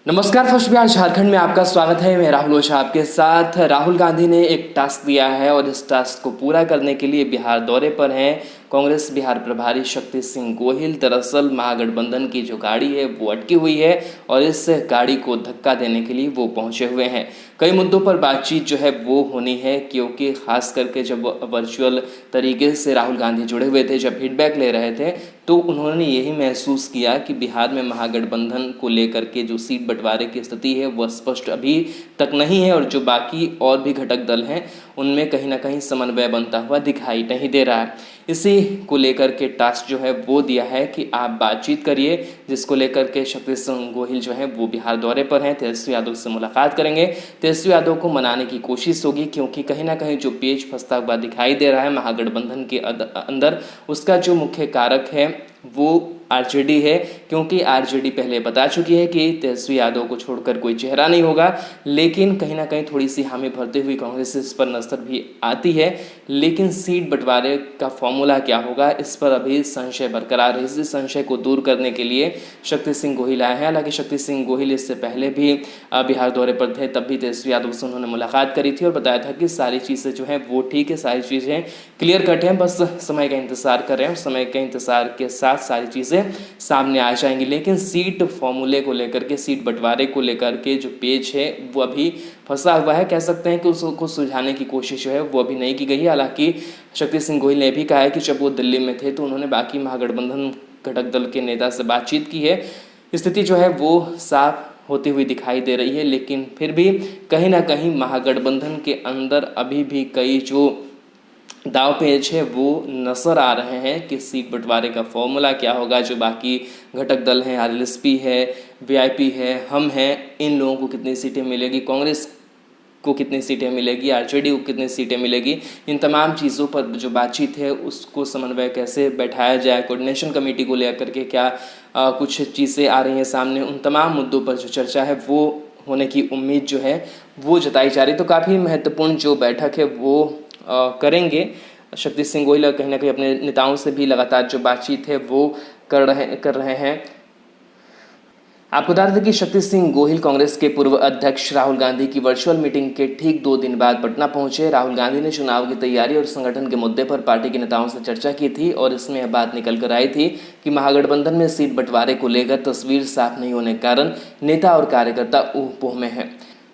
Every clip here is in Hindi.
नमस्कार। फर्स्ट बिहार झारखंड में आपका स्वागत है। मैं राहुल ओझा आपके साथ। राहुल गांधी ने एक टास्क दिया है और इस टास्क को पूरा करने के लिए बिहार दौरे पर हैं कांग्रेस बिहार प्रभारी शक्ति सिंह गोहिल। दरअसल महागठबंधन की जो गाड़ी है वो अटकी हुई है और इस गाड़ी को धक्का देने के लिए वो पहुंचे हुए हैं। कई मुद्दों पर बातचीत जो है वो होनी है, क्योंकि खास करके जब वर्चुअल तरीके से राहुल गांधी जुड़े हुए थे, जब फीडबैक ले रहे थे, तो उन्होंने यही महसूस किया कि बिहार में महागठबंधन को लेकर के जो सीट बंटवारे की स्थिति है वह स्पष्ट अभी तक नहीं है और जो बाकी और भी घटक दल हैं उनमें कहीं ना कहीं समन्वय बनता हुआ दिखाई नहीं दे रहा है। इसी को लेकर के टास्क जो है वो दिया है कि आप बातचीत करिए, जिसको लेकर के शक्ति सिंह गोहिल जो है वो बिहार दौरे पर हैं। तेजस्वी यादव से मुलाकात करेंगे, तेजस्वी यादव को मनाने की कोशिश होगी, क्योंकि कहीं ना कहीं जो पेच फंसता हुआ दिखाई दे रहा है महागठबंधन के अंदर, उसका जो मुख्य कारक है वो आरजेडी है। क्योंकि आरजेडी पहले बता चुकी है कि तेजस्वी यादव को छोड़कर कोई चेहरा नहीं होगा, लेकिन कहीं ना कहीं थोड़ी सी हामी भरते हुए कांग्रेस इस पर नजर भी आती है। लेकिन सीट बंटवारे का फॉर्मूला क्या होगा, इस पर अभी संशय बरकरार है। इस संशय को दूर करने के लिए शक्ति सिंह गोहिल आए हैं। हालांकि शक्ति सिंह गोहिल इससे पहले भी बिहार दौरे पर थे, तब भी तेजस्वी यादव से उन्होंने मुलाकात करी थी और बताया था कि सारी चीज़ें जो हैं वो ठीक है, सारी चीज़ें क्लियर कट हैं, बस समय का इंतजार कर रहे हैं और समय के इंतजार के साथ सारी चीज़ें सामने आ जाएंगी। लेकिन सीट फॉर्मूले को लेकर के, सीट बंटवारे को लेकर के जो पेच है वो अभी फंसा हुआ है। कह सकते हैं कि उसको सुलझाने की कोशिश जो है वो अभी नहीं की गई है। हालांकि शक्ति सिंह गोहिल ने भी कहा है कि जब वो दिल्ली में थे तो उन्होंने बाकी महागठबंधन घटक दल के नेता से बातचीत की है। स्थिति जो है वो साफ होती हुई दिखाई दे रही है, लेकिन फिर भी कहीं ना कहीं महागठबंधन के अंदर अभी भी कई जो दाव पेच है वो नजर आ रहे हैं कि सीट बंटवारे का फॉर्मूला क्या होगा। जो बाकी घटक दल हैं, आरएलएसपी है, वीआईपी है, हम हैं, इन लोगों को कितनी सीटें मिलेगी, कांग्रेस को कितनी सीटें मिलेगी, आरजेडी को कितनी सीटें मिलेगी, इन तमाम चीज़ों पर जो बातचीत है उसको समन्वय कैसे बैठाया जाए, कोऑर्डिनेशन कमेटी को लेकर के क्या कुछ चीज़ें आ रही हैं सामने, उन तमाम मुद्दों पर जो चर्चा है वो होने की उम्मीद जो है वो जताई जा रही। तो काफ़ी महत्वपूर्ण जो बैठक है वो करेंगे शक्ति सिंह गोहिल। कहीं ना कहीं अपने नेताओं से भी लगातार जो बातचीत है वो कर रहे हैं। आपको बता दें कि शक्ति सिंह गोहिल कांग्रेस के पूर्व अध्यक्ष राहुल गांधी की वर्चुअल मीटिंग के ठीक 2 दिन बाद पटना पहुंचे। राहुल गांधी ने चुनाव की तैयारी और संगठन के मुद्दे पर पार्टी के नेताओं से चर्चा की थी और इसमें यह बात निकल कर आई थी कि महागठबंधन में सीट बंटवारे को लेकर तस्वीर साफ नहीं होने के कारण नेता और कार्यकर्ता ऊह-पोह में हैं।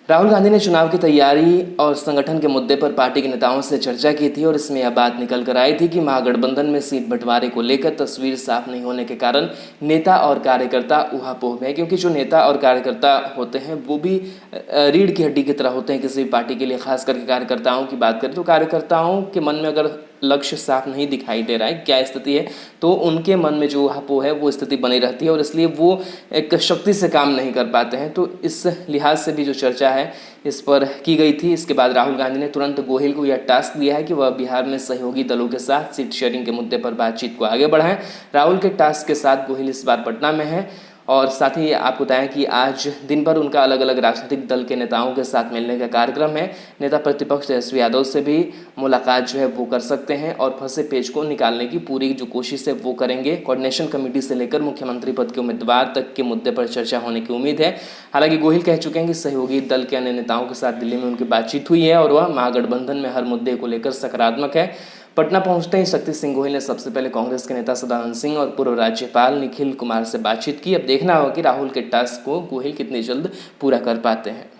राहुल गांधी ने चुनाव की तैयारी और संगठन के मुद्दे पर पार्टी के नेताओं से चर्चा की थी और इसमें यह बात निकल कर आई थी कि महागठबंधन में सीट बंटवारे को लेकर तस्वीर साफ नहीं होने के कारण नेता और कार्यकर्ता ऊहापोह में, क्योंकि जो नेता और कार्यकर्ता होते हैं वो भी रीढ़ की हड्डी की तरह होते हैं किसी भी पार्टी के लिए। खास करके कार्यकर्ताओं की बात करें तो कार्यकर्ताओं के मन में अगर लक्ष्य साफ नहीं दिखाई दे रहा है, क्या स्थिति है, तो उनके मन में जो ऊहापोह है वो स्थिति बनी रहती है और इसलिए वो एक शक्ति से काम नहीं कर पाते हैं। तो इस लिहाज से भी जो चर्चा है इस पर की गई थी। इसके बाद राहुल गांधी ने तुरंत गोहिल को यह टास्क दिया है कि वह बिहार में सहयोगी दलों के साथ सीट शेयरिंग के मुद्दे पर बातचीत को आगे बढ़ाएं। राहुल के टास्क के साथ गोहिल इस बार पटना में है और साथ ही आपको बताएं कि आज दिन भर उनका अलग अलग राजनीतिक दल के नेताओं के साथ मिलने का कार्यक्रम है। नेता प्रतिपक्ष तेजस्वी यादव से भी मुलाकात जो है वो कर सकते हैं और फंसे पेज को निकालने की पूरी जो कोशिश है वो करेंगे। कोऑर्डिनेशन कमेटी से लेकर मुख्यमंत्री पद के उम्मीदवार तक के मुद्दे पर चर्चा होने की उम्मीद है। हालांकि गोहिल कह चुके हैं कि सहयोगी दल के अन्य नेताओं के साथ दिल्ली में उनकी बातचीत हुई है और वह महागठबंधन में हर मुद्दे को लेकर सकारात्मक है। पटना पहुंचते ही शक्ति सिंह गोहिल ने सबसे पहले कांग्रेस के नेता सदानंद सिंह और पूर्व राज्यपाल निखिल कुमार से बातचीत की। अब देखना होगा कि राहुल के टास्क को गोहिल कितनी जल्द पूरा कर पाते हैं।